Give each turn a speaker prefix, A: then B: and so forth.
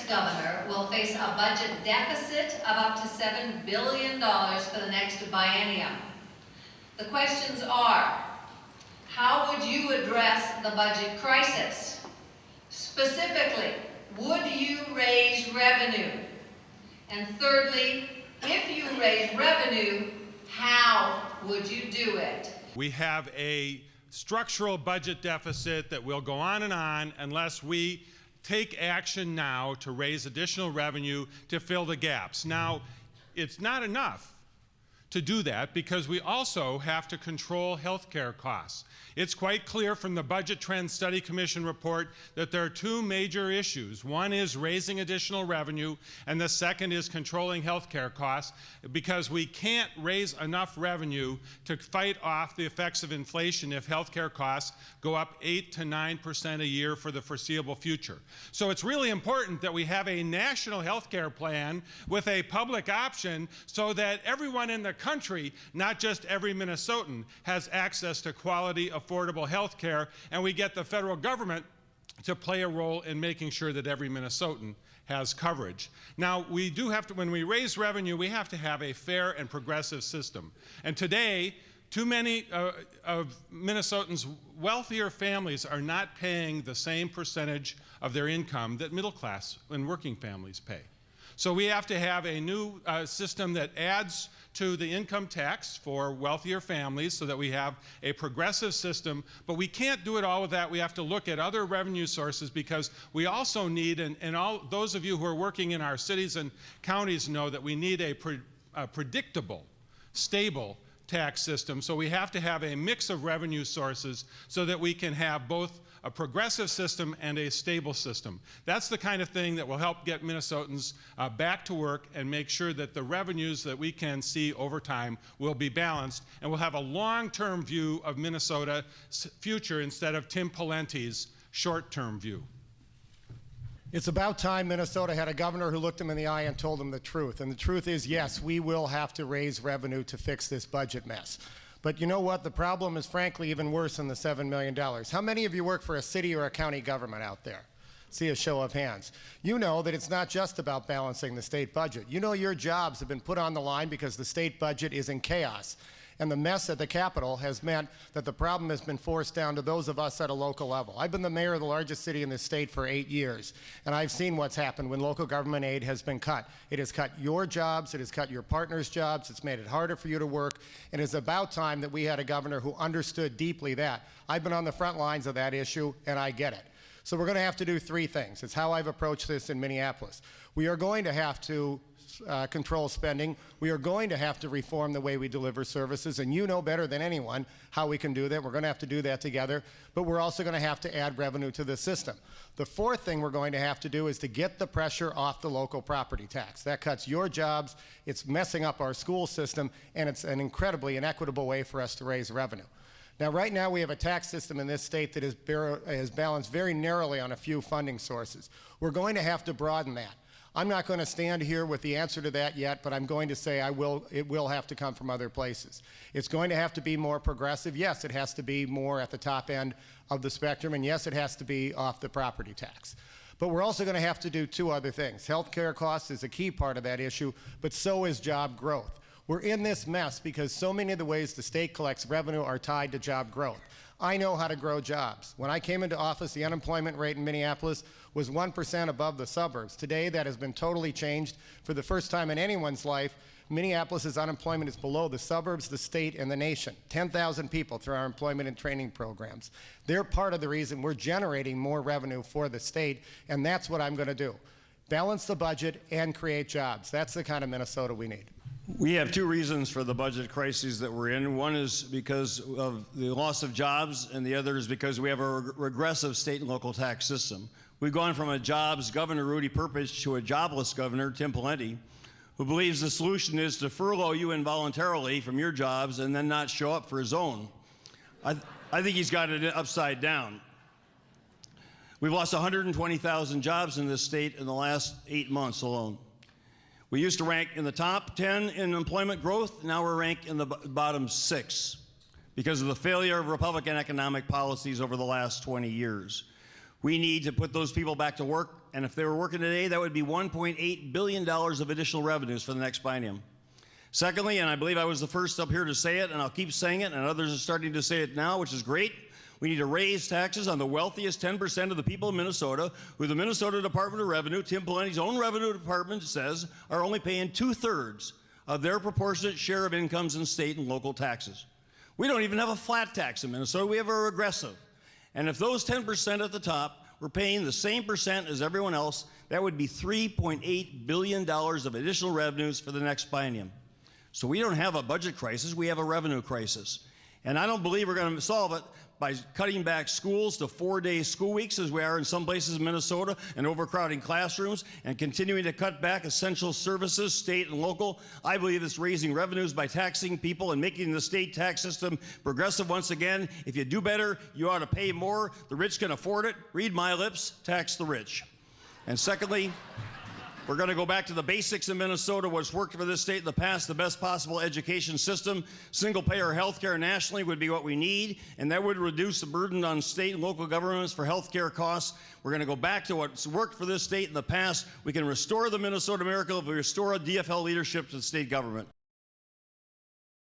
A: next governor will face a budget deficit of up to $7 billion for the next biennium. The questions are, how would you address the budget crisis? Specifically, would you raise revenue? And thirdly, if you raise revenue, how would you do it?
B: We have a structural budget deficit that will go on unless we take action now to raise additional revenue to fill the gaps. Now, it's not enough to do that because we also have to control healthcare costs. It's quite clear from the Budget Trend Study Commission report that there are two major issues. One is raising additional revenue, and the second is controlling healthcare costs, because we can't raise enough revenue to fight off the effects of inflation if healthcare costs go up 8 to 9% a year for the foreseeable future. So it's really important that we have a national healthcare plan with a public option so that everyone in the country, not just every Minnesotan, has access to quality, affordable health care, and we get the federal government to play a role in making sure that every Minnesotan has coverage. Now, we do have to, when we raise revenue, we have to have a fair and progressive system. And today, too many of Minnesotans' wealthier families are not paying the same percentage of their income that middle class and working families pay. So we have to have a new system that adds to the income tax for wealthier families so that we have a progressive system, but we can't do it all with that. We have to look at other revenue sources because we also need, and all those of you who are working in our cities and counties know that we need a predictable, stable tax system. So we have to have a mix of revenue sources so that we can have both a progressive system and a stable system. That's the kind of thing that will help get Minnesotans back to work and make sure that the revenues that we can see over time will be balanced, and we'll have a long-term view of Minnesota's future instead of Tim Pawlenty's short-term view.
C: It's about time Minnesota had a governor who looked him in the eye and told him the truth. And the truth is, yes, we will have to raise revenue to fix this budget mess. But you know what? The problem is frankly even worse than the $7 million. How many of you work for a city or a county government out there? See a show of hands. You know that it's not just about balancing the state budget. You know your jobs have been put on the line because the state budget is in chaos. And the mess at the Capitol has meant that the problem has been forced down to those of us at a local level. I've been the mayor of the largest city in this state for 8 years, and I've seen what's happened when local government aid has been cut. It has cut your jobs, it has cut your partners' jobs, it's made it harder for you to work, and it's about time that we had a governor who understood deeply that. I've been on the front lines of that issue, and I get it. So we're going to have to do three things. It's how I've approached this in Minneapolis. We are going to have to control spending. We are going to have to reform the way we deliver services, and you know better than anyone how we can do that. We're going to have to do that together, but we're also going to have to add revenue to the system. The fourth thing we're going to have to do is to get the pressure off the local property tax. That cuts your jobs, it's messing up our school system, and it's an incredibly inequitable way for us to raise revenue. Now, right now, we have a tax system in this state that is balanced very narrowly on a few funding sources. We're going to have to broaden that. I'm not going to stand here with the answer to that yet, but I'm going to say it will have to come from other places. It's going to have to be more progressive. Yes, it has to be more at the top end of the spectrum, and yes, it has to be off the property tax. But we're also going to have to do two other things. Healthcare costs is a key part of that issue, but so is job growth. We're in this mess because so many of the ways the state collects revenue are tied to job growth. I know how to grow jobs. When I came into office, the unemployment rate in Minneapolis was 1% above the suburbs. Today, that has been totally changed. For the first time in anyone's life, Minneapolis's unemployment is below the suburbs, the state, and the nation. 10,000 people through our employment and training programs. They're part of the reason we're generating more revenue for the state, and that's what I'm going to do. Balance the budget and create jobs. That's the kind of Minnesota we need.
D: We have two reasons for the budget crises that we're in. One is because of the loss of jobs, and the other is because we have a regressive state and local tax system. We've gone from a jobs governor, Rudy Perpich, to a jobless governor, Tim Pawlenty, who believes the solution is to furlough you involuntarily from your jobs and then not show up for his own. I think he's got it upside down. We've lost 120,000 jobs in this state in the last 8 months alone. We used to rank in the top 10 in employment growth. Now we're ranked in the bottom 6 because of the failure of Republican economic policies over the last 20 years. We need to put those people back to work, and if they were working today, that would be $1.8 billion of additional revenues for the next biennium. Secondly, and I believe I was the first up here to say it, and I'll keep saying it, and others are starting to say it now, which is great, we need to raise taxes on the wealthiest 10% of the people of Minnesota, who the Minnesota Department of Revenue, Tim Pawlenty's own revenue department says, are only paying 2/3 of their proportionate share of incomes in state and local taxes. We don't even have a flat tax in Minnesota, we have a regressive. And if those 10% at the top were paying the same percent as everyone else, that would be $3.8 billion of additional revenues for the next biennium. So we don't have a budget crisis, we have a revenue crisis. And I don't believe we're going to solve it by cutting back schools to 4-day school weeks, as we are in some places in Minnesota, and overcrowding classrooms, and continuing to cut back essential services, state and local. I believe it's raising revenues by taxing people and making the state tax system progressive once again. If you do better, you ought to pay more. The rich can afford it. Read my lips, tax the rich. And secondly, we're going to go back to the basics in Minnesota, what's worked for this state in the past, the best possible education system. Single-payer health care nationally would be what we need, and that would reduce the burden on state and local governments for health care costs. We're going to go back to what's worked for this state in the past. We can restore the Minnesota miracle if we restore a DFL leadership to the state government.